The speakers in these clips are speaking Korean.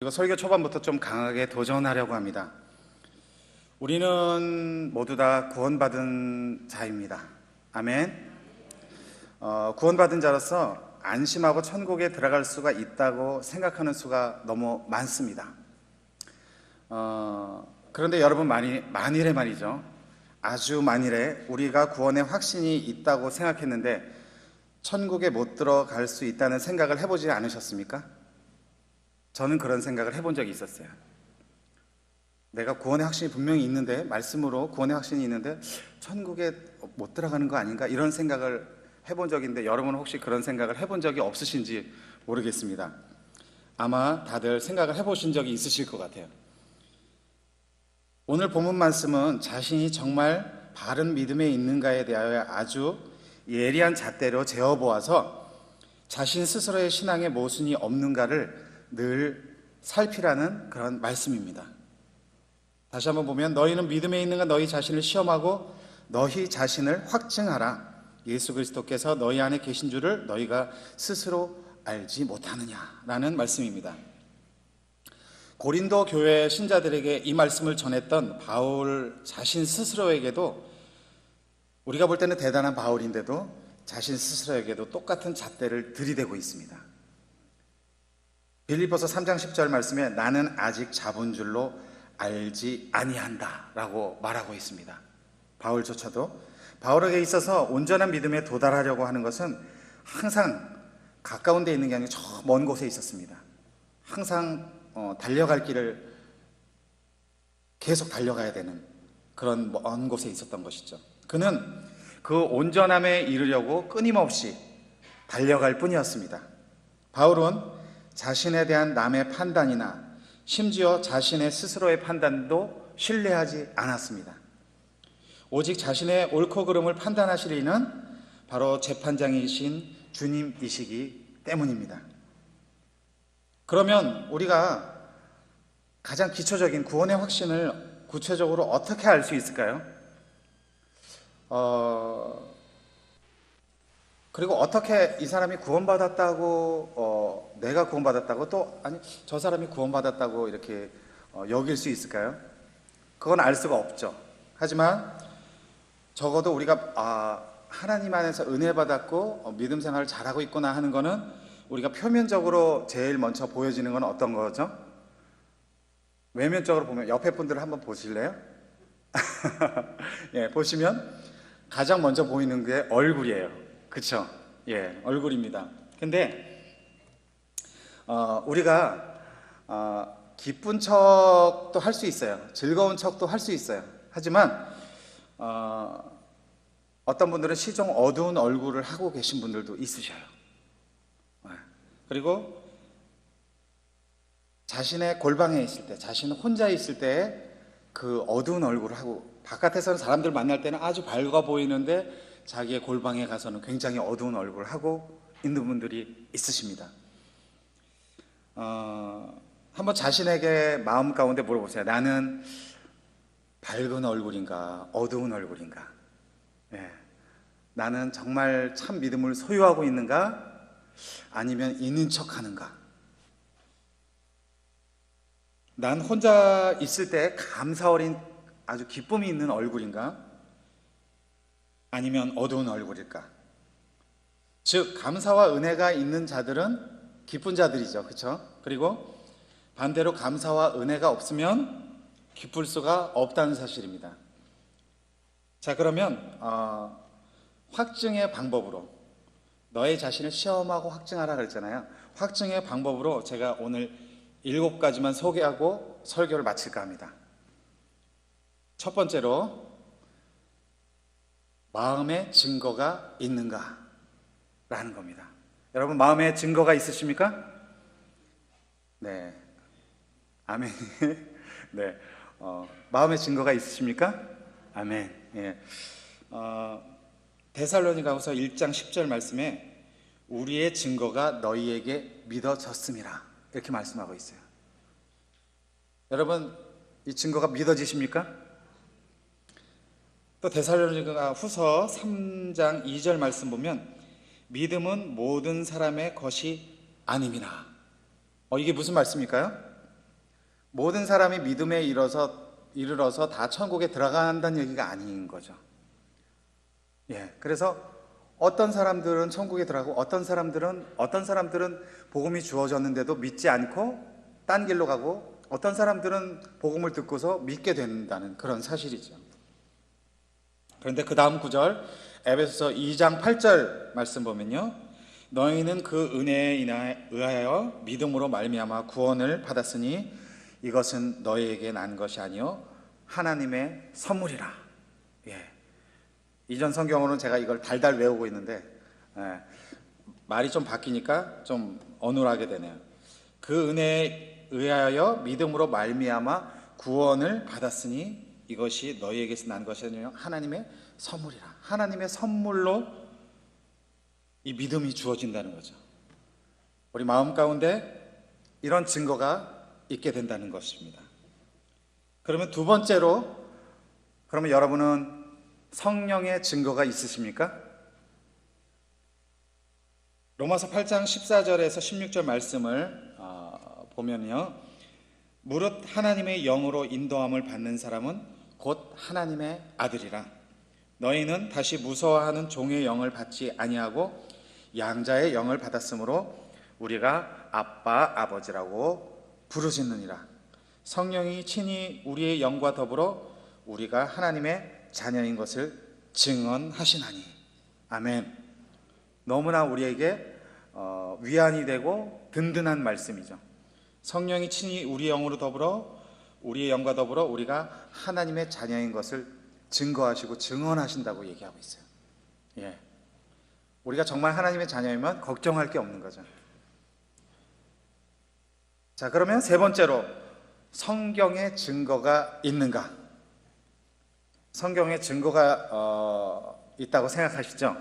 그리고 설교 초반부터 좀 강하게 도전하려고 합니다. 우리는 모두 다 구원받은 자입니다. 아멘. 구원받은 자로서 안심하고 천국에 들어갈 수가 있다고 생각하는 수가 너무 많습니다. 그런데 여러분, 만일에 말이죠. 아주 만일에 우리가 구원의 확신이 있다고 생각했는데 천국에 못 들어갈 수 있다는 생각을 해보지 않으셨습니까? 저는 그런 생각을 해본 적이 있었어요. 내가 구원의 확신이 분명히 있는데, 말씀으로 구원의 확신이 있는데 천국에 못 들어가는 거 아닌가, 이런 생각을 해본 적이 있는데, 여러분은 혹시 그런 생각을 해본 적이 없으신지 모르겠습니다. 아마 다들 생각을 해보신 적이 있으실 것 같아요. 오늘 본문 말씀은 자신이 정말 바른 믿음에 있는가에 대하여 아주 예리한 잣대로 재어보아서 자신 스스로의 신앙에 모순이 없는가를 늘 살피라는 그런 말씀입니다. 다시 한번 보면, 너희는 믿음에 있는가 너희 자신을 시험하고 너희 자신을 확증하라. 예수 그리스도께서 너희 안에 계신 줄을 너희가 스스로 알지 못하느냐라는 말씀입니다. 고린도 교회 신자들에게 이 말씀을 전했던 바울 자신 스스로에게도, 우리가 볼 때는 대단한 바울인데도 자신 스스로에게도 똑같은 잣대를 들이대고 있습니다. 빌립보서 3장 10절 말씀에 나는 아직 잡은 줄로 알지 아니한다 라고 말하고 있습니다. 바울조차도 바울에게 있어서 온전한 믿음에 도달하려고 하는 것은 항상 가까운 데 있는 게 아니라 저 먼 곳에 있었습니다. 항상 달려갈 길을 계속 달려가야 되는 그런 먼 곳에 있었던 것이죠. 그는 그 온전함에 이르려고 끊임없이 달려갈 뿐이었습니다. 바울은 자신에 대한 남의 판단이나 심지어 자신의 스스로의 판단도 신뢰하지 않았습니다. 오직 자신의 옳고 그름을 판단하실 이는 바로 재판장이신 주님이시기 때문입니다. 그러면 우리가 가장 기초적인 구원의 확신을 구체적으로 어떻게 알 수 있을까요? 그리고 어떻게 이 사람이 구원받았다고, 내가 구원받았다고, 또 아니 저 사람이 구원받았다고 이렇게 여길 수 있을까요? 그건 알 수가 없죠. 하지만 적어도 우리가 하나님 안에서 은혜 받았고 믿음 생활을 잘하고 있구나 하는 거는, 우리가 표면적으로 제일 먼저 보여지는 건 어떤 거죠? 외면적으로 보면, 옆에 분들을 한번 보실래요? 예, 보시면 가장 먼저 보이는 게 얼굴이에요. 그쵸? 예, 얼굴입니다. 근데 우리가 기쁜 척도 할 수 있어요. 즐거운 척도 할 수 있어요. 하지만 어떤 분들은 시종 어두운 얼굴을 하고 계신 분들도 있으셔요. 그리고 자신의 골방에 있을 때, 자신은 혼자 있을 때 그 어두운 얼굴을 하고, 바깥에서는 사람들 만날 때는 아주 밝아 보이는데 자기의 골방에 가서는 굉장히 어두운 얼굴을 하고 있는 분들이 있으십니다. 한번 자신에게 마음 가운데 물어보세요. 나는 밝은 얼굴인가 어두운 얼굴인가? 예. 나는 정말 참 믿음을 소유하고 있는가? 아니면 있는 척 하는가? 난 혼자 있을 때 감사 어린 아주 기쁨이 있는 얼굴인가? 아니면 어두운 얼굴일까? 즉, 감사와 은혜가 있는 자들은 기쁜 자들이죠. 그렇죠? 그리고 반대로 감사와 은혜가 없으면 기쁠 수가 없다는 사실입니다. 자, 그러면 확증의 방법으로, 너의 자신을 시험하고 확증하라 그랬잖아요. 확증의 방법으로 제가 오늘 7가지만 소개하고 설교를 마칠까 합니다. 첫 번째로, 마음의 증거가 있는가 라는 겁니다. 여러분, 마음의 증거가 있으십니까? 네, 아멘. 네, 마음의 증거가 있으십니까? 아멘. 예. 데살로니가후서 1장 10절 말씀에 우리의 증거가 너희에게 믿어졌음이라, 이렇게 말씀하고 있어요. 여러분, 이 증거가 믿어지십니까? 또 데살로니가후서 3장 2절 말씀 보면 믿음은 모든 사람의 것이 아님이라. 이게 무슨 말씀일까요? 모든 사람이 믿음에 이르러서 다 천국에 들어간다는 얘기가 아닌 거죠. 예, 그래서 어떤 사람들은 천국에 들어가고 어떤 사람들은 복음이 주어졌는데도 믿지 않고 딴 길로 가고 어떤 사람들은 복음을 듣고서 믿게 된다는 그런 사실이죠. 그런데 그 다음 구절 에베소서 2장 8절 말씀 보면요, 너희는 그 은혜에 의하여 믿음으로 말미암아 구원을 받았으니 이것은 너희에게 난 것이 아니요 하나님의 선물이라. 예. 이전 성경으로는 제가 이걸 달달 외우고 있는데 말이 좀 바뀌니까 좀 어눌하게 되네요. 그 은혜에 의하여 믿음으로 말미암아 구원을 받았으니 이것이 너희에게서 난 것이 아니요 하나님의 선물이라. 하나님의 선물로 이 믿음이 주어진다는 거죠. 우리 마음 가운데 이런 증거가 있게 된다는 것입니다. 그러면 두 번째로, 그러면 여러분은 성령의 증거가 있으십니까? 로마서 8장 14절에서 16절 말씀을 보면요, 무릇 하나님의 영으로 인도함을 받는 사람은 곧 하나님의 아들이라. 너희는 다시 무서워하는 종의 영을 받지 아니하고 양자의 영을 받았으므로 우리가 아빠 아버지라고 부르짖느니라. 성령이 친히 우리의 영과 더불어 우리가 하나님의 자녀인 것을 증언하시나니. 아멘. 너무나 우리에게 위안이 되고 든든한 말씀이죠. 성령이 친히 우리의 영으로 더불어 우리의 영과 더불어 우리가 하나님의 자녀인 것을 증거하시고 증언하신다고 얘기하고 있어요. 예. 우리가 정말 하나님의 자녀이면 걱정할 게 없는 거죠. 자, 그러면 세 번째로, 성경의 증거가 있는가? 성경의 증거가 있다고 생각하시죠?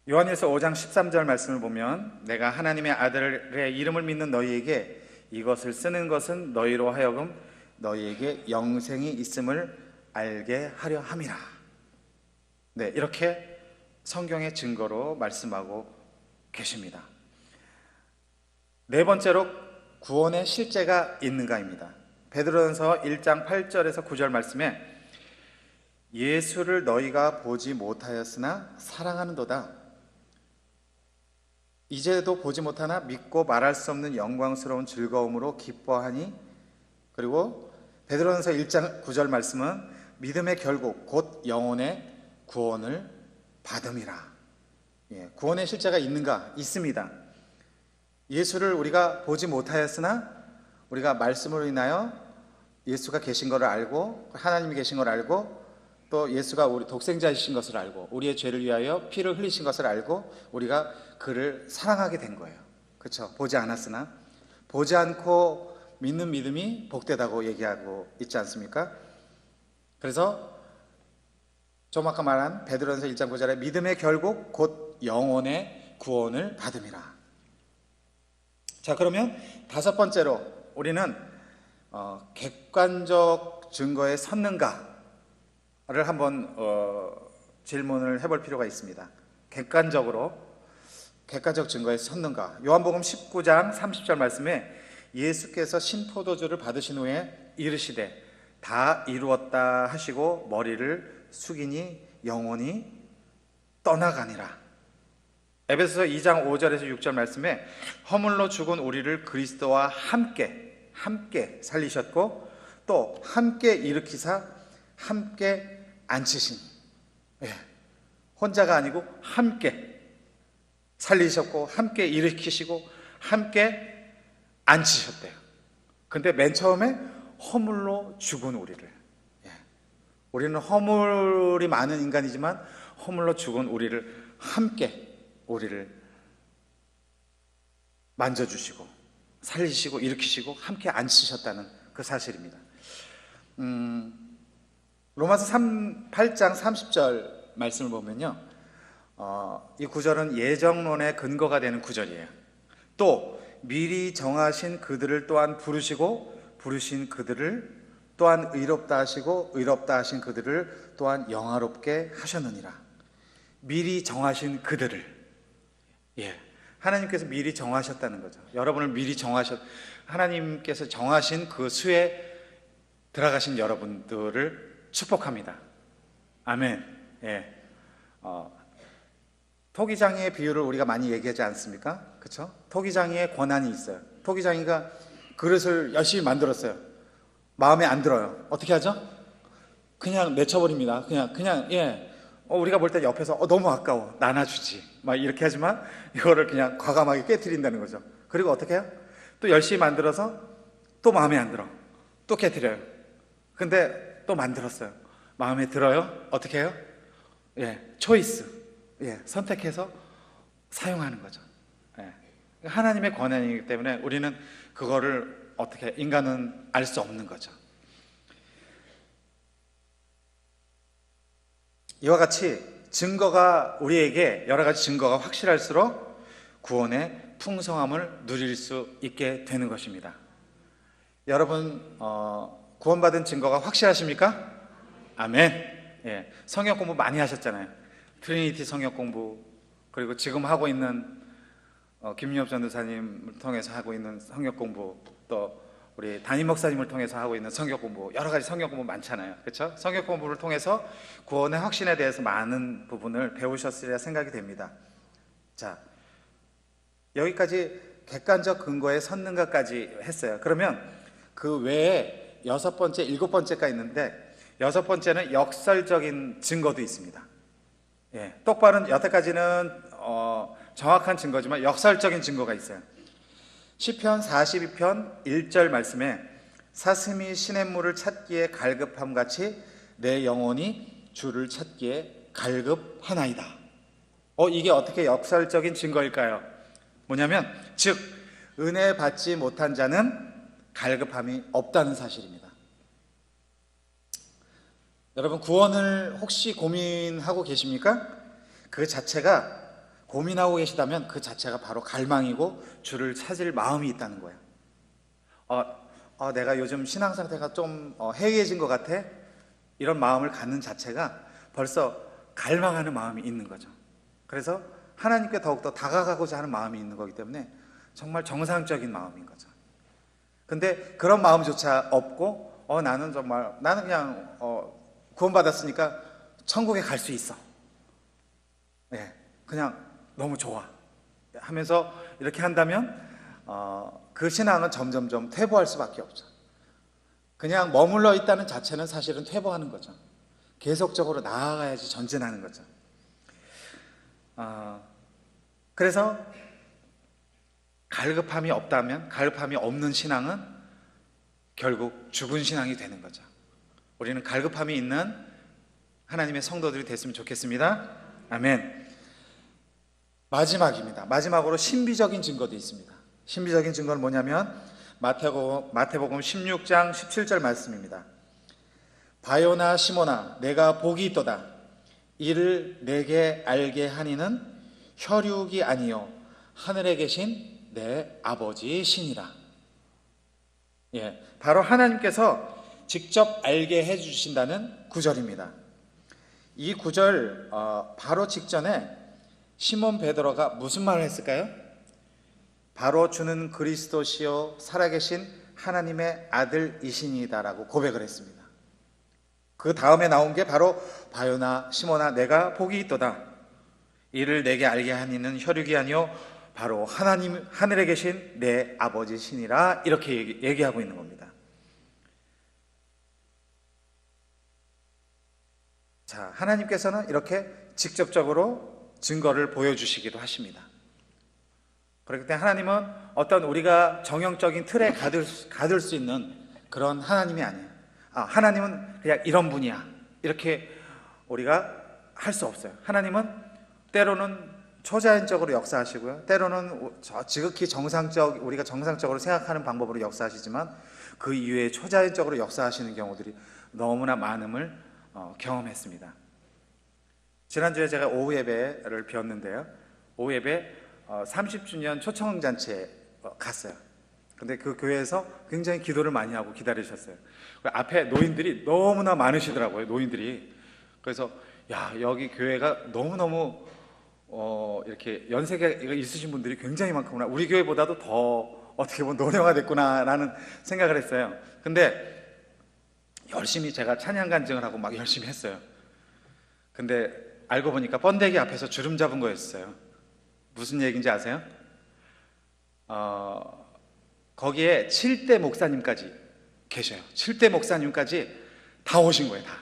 요한일서 5장 13절 말씀을 보면 내가 하나님의 아들의 이름을 믿는 너희에게 이것을 쓰는 것은 너희로 하여금 너희에게 영생이 있음을 알게 하려 함이라. 네, 이렇게 성경의 증거로 말씀하고 계십니다. 네 번째로, 구원의 실제가 있는가입니다. 베드로전서 1장 8절에서 9절 말씀에 예수를 너희가 보지 못하였으나 사랑하는도다. 이제도 보지 못하나 믿고 말할 수 없는 영광스러운 즐거움으로 기뻐하니. 그리고 베드로전서 1장 9절 말씀은 믿음의 결국 곧 영혼의 구원을 받음이라. 예, 구원의 실제가 있는가? 있습니다. 예수를 우리가 보지 못하였으나 우리가 말씀으로 인하여 예수가 계신 것을 알고 하나님이 계신 것을 알고 또 예수가 우리 독생자이신 것을 알고 우리의 죄를 위하여 피를 흘리신 것을 알고 우리가 그를 사랑하게 된 거예요. 그렇죠? 보지 않았으나. 보지 않고 믿는 믿음이 복되다고 얘기하고 있지 않습니까? 그래서 좀 아까 말한 베드로전서 1장 9절에 믿음의 결국 곧 영혼의 구원을 받음이라. 자, 그러면 다섯 번째로 우리는 객관적 증거에 섰는가를 한번 질문을 해볼 필요가 있습니다. 객관적 증거에 섰는가? 요한복음 19장 30절 말씀에 예수께서 신포도주를 받으신 후에 이르시되 다 이루었다 하시고 머리를 숙이니 영혼이 떠나가니라. 에베소서 2장 5절에서 6절 말씀에 허물로 죽은 우리를 그리스도와 함께 살리셨고 또 함께 일으키사 함께 앉히신. 예, 혼자가 아니고 함께 살리셨고 함께 일으키시고 함께 앉히셨대요. 근데 맨 처음에 허물로 죽은 우리를, 우리는 허물이 많은 인간이지만 허물로 죽은 우리를 함께 우리를 만져주시고 살리시고 일으키시고 함께 앉히셨다는 그 사실입니다. 로마서 8장 30절 말씀을 보면요, 이 구절은 예정론의 근거가 되는 구절이에요. 또 미리 정하신 그들을 또한 부르시고 부르신 그들을 또한 의롭다 하시고 의롭다 하신 그들을 또한 영화롭게 하셨느니라. 미리 정하신 그들을, 하나님께서 미리 정하셨다는 거죠. 여러분을 미리 하나님께서 정하신 그 수에 들어가신 여러분들을 축복합니다. 아멘. 예. 토기장이의 비유를 우리가 많이 얘기하지 않습니까? 그렇죠? 토기장이의 권한이 있어요. 토기장이가 그릇을 열심히 만들었어요. 마음에 안 들어요. 어떻게 하죠? 그냥 내쳐버립니다. 그냥 우리가 볼 때 옆에서 너무 아까워, 나눠주지 막 이렇게 하지만 이거를 그냥 과감하게 깨트린다는 거죠. 그리고 어떻게 해요? 또 열심히 만들어서 또 마음에 안 들어, 또 깨트려요. 근데 또 만들었어요. 마음에 들어요? 어떻게 해요? 초이스, 선택해서 사용하는 거죠. 하나님의 권한이기 때문에 우리는 그거를 어떻게, 인간은 알 수 없는 거죠. 이와 같이 증거가, 우리에게 여러 가지 증거가 확실할수록 구원의 풍성함을 누릴 수 있게 되는 것입니다. 여러분, 구원받은 증거가 확실하십니까? 아멘. 성역 공부 많이 하셨잖아요. 트리니티 성역 공부, 그리고 지금 하고 있는 김유엽 전도사님을 통해서 하고 있는 성역 공부, 또 우리 담임 목사님을 통해서 하고 있는 성역 공부, 여러 가지 성역 공부 많잖아요. 그렇죠? 성역 공부를 통해서 구원의 확신에 대해서 많은 부분을 배우셨으리라 생각이 됩니다. 자, 여기까지 객관적 근거의 선능가까지 했어요. 그러면 그 외에 6번째, 7번째가 있는데, 6번째는 역설적인 증거도 있습니다. 똑바른, 여태까지는 정확한 증거지만 역설적인 증거가 있어요. 시편 42편 1절 말씀에 사슴이 시냇물을 찾기에 갈급함 같이 내 영혼이 주를 찾기에 갈급하나이다. 이게 어떻게 역설적인 증거일까요? 뭐냐면, 즉 은혜 받지 못한 자는 갈급함이 없다는 사실입니다. 여러분, 구원을 혹시 고민하고 계십니까? 그 자체가, 고민하고 계시다면 그 자체가 바로 갈망이고 주를 찾을 마음이 있다는 거예요. 내가 요즘 신앙 상태가 좀 해이해진 것 같아, 이런 마음을 갖는 자체가 벌써 갈망하는 마음이 있는 거죠. 그래서 하나님께 더욱더 다가가고자 하는 마음이 있는 거기 때문에 정말 정상적인 마음인 거죠. 근데 그런 마음조차 없고 나는 그냥 구원받았으니까 천국에 갈 수 있어, 그냥 너무 좋아 하면서 이렇게 한다면 그 신앙은 점점점 퇴보할 수밖에 없죠. 그냥 머물러 있다는 자체는 사실은 퇴보하는 거죠. 계속적으로 나아가야지 전진하는 거죠. 그래서 갈급함이 없다면, 갈급함이 없는 신앙은 결국 죽은 신앙이 되는 거죠. 우리는 갈급함이 있는 하나님의 성도들이 됐으면 좋겠습니다. 아멘. 마지막입니다. 마지막으로 신비적인 증거도 있습니다. 신비적인 증거는 뭐냐면 마태복음 16장 17절 말씀입니다. 바요나 시모나 내가 복이 있도다. 이를 내게 알게 하니는 혈육이 아니요 하늘에 계신 내 아버지 신이라. 바로 하나님께서 직접 알게 해주신다는 구절입니다. 이 구절 바로 직전에 시몬 베드로가 무슨 말을 했을까요? 바로 주는 그리스도시요 살아계신 하나님의 아들이시니다라고 고백을 했습니다. 그 다음에 나온 게 바로 바요나 시몬아 내가 복이 있도다. 이를 내게 알게 하니는 혈육이 아니요 바로 하나님 하늘에 계신 내 아버지 신이라, 이렇게 얘기하고 있는 겁니다. 자, 하나님께서는 이렇게 직접적으로 증거를 보여주시기도 하십니다. 그렇기 때문에 하나님은 어떤 우리가 정형적인 틀에 가둘 수 있는 그런 하나님이 아니에요. 하나님은 그냥 이런 분이야, 이렇게 우리가 할 수 없어요. 하나님은 때로는 초자연적으로 역사하시고요, 때로는 지극히 우리가 정상적으로 생각하는 방법으로 역사하시지만 그 이외에 초자연적으로 역사하시는 경우들이 너무나 많음을 경험했습니다. 지난주에 제가 오후 예배를 배웠는데요, 오후 예배 30주년 초청잔치에 갔어요. 근데 그 교회에서 굉장히 기도를 많이 하고 기다리셨어요. 앞에 노인들이 너무나 많으시더라고요, 노인들이. 그래서 여기 교회가 너무너무 이렇게 연세가 있으신 분들이 굉장히 많구나, 우리 교회보다도 더 어떻게 보면 노령화 됐구나라는 생각을 했어요. 근데 열심히 제가 찬양 간증을 하고 막 열심히 했어요. 근데 알고 보니까 번데기 앞에서 주름 잡은 거였어요. 무슨 얘기인지 아세요? 거기에 7대 목사님까지 계셔요. 7대 목사님까지 다 오신 거예요, 다.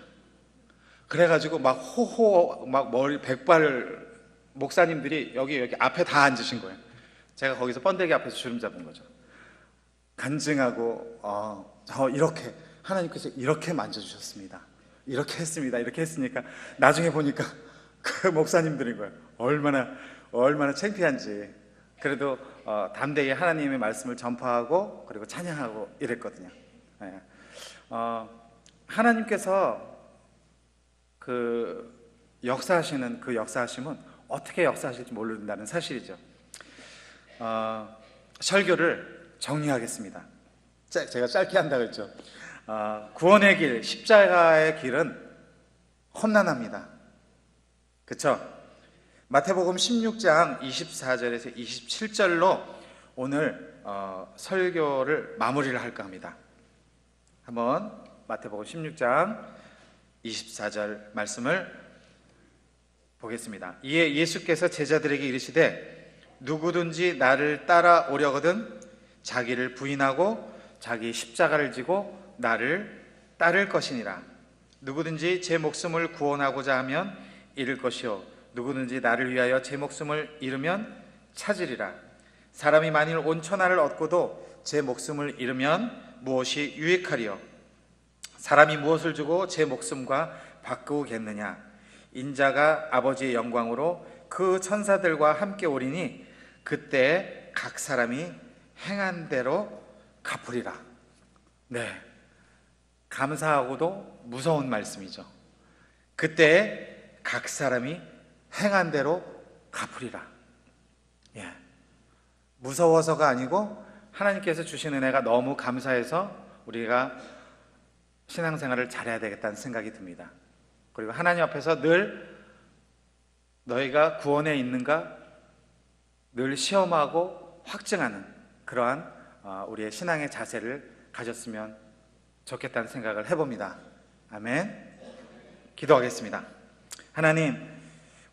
그래가지고 막 호호, 막 머리 백발 목사님들이 여기 앞에 다 앉으신 거예요. 제가 거기서 번데기 앞에서 주름 잡은 거죠. 간증하고, 이렇게, 하나님께서 이렇게 만져주셨습니다. 이렇게 했습니다. 이렇게 했으니까 나중에 보니까 그 목사님들인 거예요. 얼마나 창피한지. 그래도 담대히 하나님의 말씀을 전파하고 그리고 찬양하고 이랬거든요. 예. 하나님께서 그 역사하시는 그 역사하심은 어떻게 역사하실지 모른다는 사실이죠. 설교를 정리하겠습니다. 제가 짧게 한다고 했죠. 구원의 길, 십자가의 길은 험난합니다. 그렇죠? 마태복음 16장 24절에서 27절로 오늘 설교를 마무리를 할까 합니다. 한번 마태복음 16장 24절 말씀을 보겠습니다. 이에 예수께서 제자들에게 이르시되 누구든지 나를 따라오려거든 자기를 부인하고 자기 십자가를 지고 나를 따를 것이니라. 누구든지 제 목숨을 구원하고자 하면 잃을 것이요 누구든지 나를 위하여 제 목숨을 잃으면 찾으리라. 사람이 만일 온 천하를 얻고도 제 목숨을 잃으면 무엇이 유익하리요? 사람이 무엇을 주고 제 목숨과 바꾸겠느냐? 인자가 아버지의 영광으로 그 천사들과 함께 오리니 그때 각 사람이 행한 대로 갚으리라. 네, 감사하고도 무서운 말씀이죠. 그때 각 사람이 행한 대로 갚으리라. 예, 무서워서가 아니고 하나님께서 주신 은혜가 너무 감사해서 우리가 신앙생활을 잘해야 되겠다는 생각이 듭니다. 그리고 하나님 앞에서 늘 너희가 구원에 있는가 늘 시험하고 확증하는 그러한 우리의 신앙의 자세를 가졌으면 좋겠다는 생각을 해봅니다. 아멘. 기도하겠습니다. 하나님,